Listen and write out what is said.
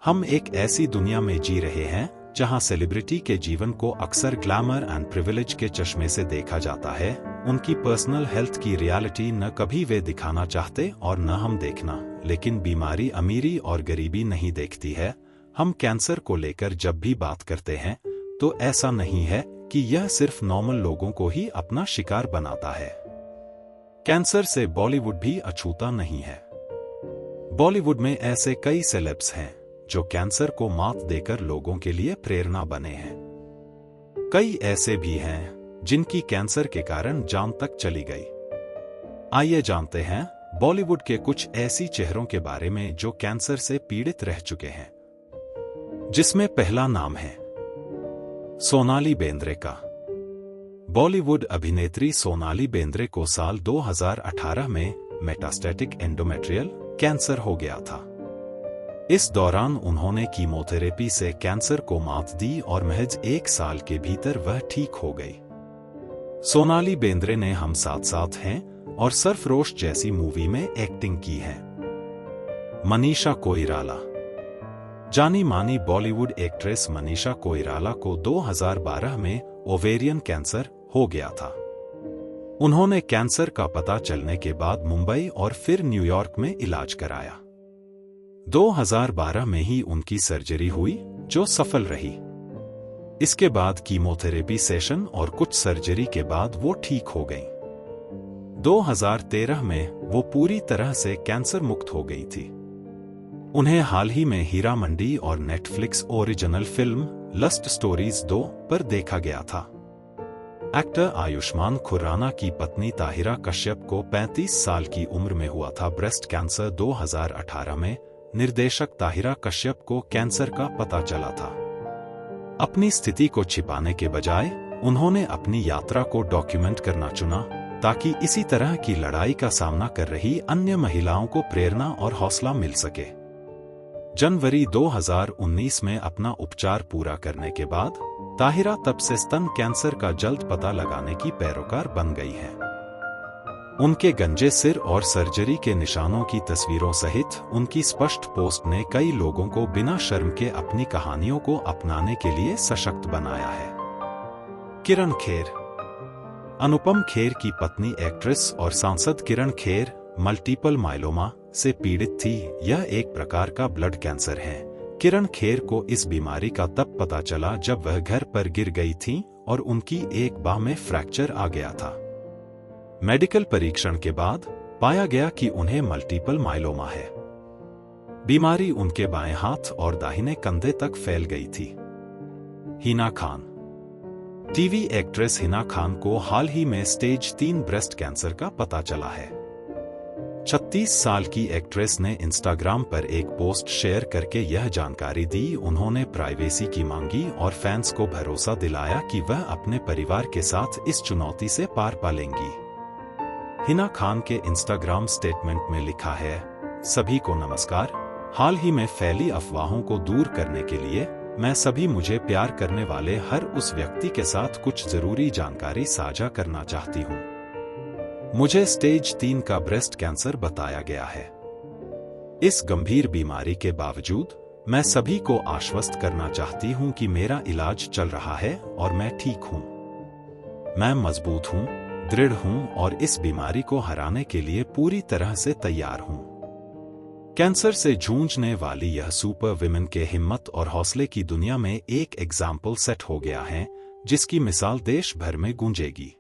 हम एक ऐसी दुनिया में जी रहे हैं जहां सेलिब्रिटी के जीवन को अक्सर ग्लैमर एंड प्रिविलेज के चश्मे से देखा जाता है। उनकी पर्सनल हेल्थ की रियलिटी न कभी वे दिखाना चाहते और न हम देखना। लेकिन बीमारी अमीरी और गरीबी नहीं देखती है। हम कैंसर को लेकर जब भी बात करते हैं तो ऐसा नहीं है कि यह सिर्फ नॉर्मल लोगों को ही अपना शिकार बनाता है। कैंसर से बॉलीवुड भी अछूता नहीं है। बॉलीवुड में ऐसे कई सेलेब्स हैं जो कैंसर को मात देकर लोगों के लिए प्रेरणा बने हैं। कई ऐसे भी हैं जिनकी कैंसर के कारण जान तक चली गई। आइए जानते हैं बॉलीवुड के कुछ ऐसी चेहरों के बारे में जो कैंसर से पीड़ित रह चुके हैं, जिसमें पहला नाम है सोनाली बेंद्रे का। बॉलीवुड अभिनेत्री सोनाली बेंद्रे को साल 2018 में मेटास्टैटिक एंडोमेट्रियल कैंसर हो गया था। इस दौरान उन्होंने कीमोथेरेपी से कैंसर को मात दी और महज 1 साल के भीतर वह ठीक हो गई। सोनाली बेंद्रे ने हम साथ साथ हैं और सरफरोश जैसी मूवी में एक्टिंग की है। मनीषा कोइराला। जानी मानी बॉलीवुड एक्ट्रेस मनीषा कोइराला को 2012 में ओवेरियन कैंसर हो गया था। उन्होंने कैंसर का पता चलने के बाद मुंबई और फिर न्यूयॉर्क में इलाज कराया। 2012 में ही उनकी सर्जरी हुई जो सफल रही। इसके बाद कीमोथेरेपी सेशन और कुछ सर्जरी के बाद वो ठीक हो गईं। 2013 में वो पूरी तरह से कैंसर मुक्त हो गई थी। उन्हें हाल ही में हीरा मंडी और Netflix original film Lust Stories 2 पर देखा गया था। एक्टर आयुष्मान खुराना की पत्नी ताहिरा कश्यप को 35 साल की उम्र में हुआ था ब्रेस्ट कैंसर। 2018 में निर्देशक ताहिरा कश्यप को कैंसर का पता चला था। अपनी स्थिति को छिपाने के बजाय उन्होंने अपनी यात्रा को डॉक्यूमेंट करना चुना ताकि इसी तरह की लड़ाई का सामना कर रही अन्य महिलाओं को प्रेरणा और हौसला मिल सके। जनवरी 2019 में अपना उपचार पूरा करने के बाद ताहिरा तब से स्तन कैंसर का जल्द पता लगाने की पैरोकार बन गई है। उनके गंजे सिर और सर्जरी के निशानों की तस्वीरों सहित उनकी स्पष्ट पोस्ट ने कई लोगों को बिना शर्म के अपनी कहानियों को अपनाने के लिए सशक्त बनाया है। किरण खेर। अनुपम खेर की पत्नी एक्ट्रेस और सांसद किरण खेर मल्टीपल माइलोमा से पीड़ित थी। यह एक प्रकार का ब्लड कैंसर है। किरण खेर को इस बीमारी का तब पता चला जब वह घर पर गिर गई थीं और उनकी एक बाह में फ्रैक्चर आ गया था। मेडिकल परीक्षण के बाद पाया गया कि उन्हें मल्टीपल माइलोमा है। बीमारी उनके बाएं हाथ और दाहिने कंधे तक फैल गई थी। हिना खान। टीवी एक्ट्रेस हिना खान को हाल ही में स्टेज 3 ब्रेस्ट कैंसर का पता चला है। 36 साल की एक्ट्रेस ने इंस्टाग्राम पर एक पोस्ट शेयर करके यह जानकारी दी। उन्होंने प्राइवेसी की मांगी और फैंस को भरोसा दिलाया कि वह अपने परिवार के साथ इस चुनौती से पार पालेंगी। हिना खान के इंस्टाग्राम स्टेटमेंट में लिखा है, सभी को नमस्कार। हाल ही में फैली अफवाहों को दूर करने के लिए मैं सभी मुझे प्यार करने वाले हर उस व्यक्ति के साथ कुछ जरूरी जानकारी साझा करना चाहती हूँ। मुझे स्टेज 3 का ब्रेस्ट कैंसर बताया गया है। इस गंभीर बीमारी के बावजूद मैं सभी को आश्वस्त करना चाहती हूँ कि मेरा इलाज चल रहा है और मैं ठीक हूँ। मैं मजबूत हूँ, दृढ़ हूं और इस बीमारी को हराने के लिए पूरी तरह से तैयार हूं। कैंसर से जूझने वाली यह सुपर विमेन के हिम्मत और हौसले की दुनिया में एक एग्जाम्पल सेट हो गया है जिसकी मिसाल देश भर में गूंजेगी।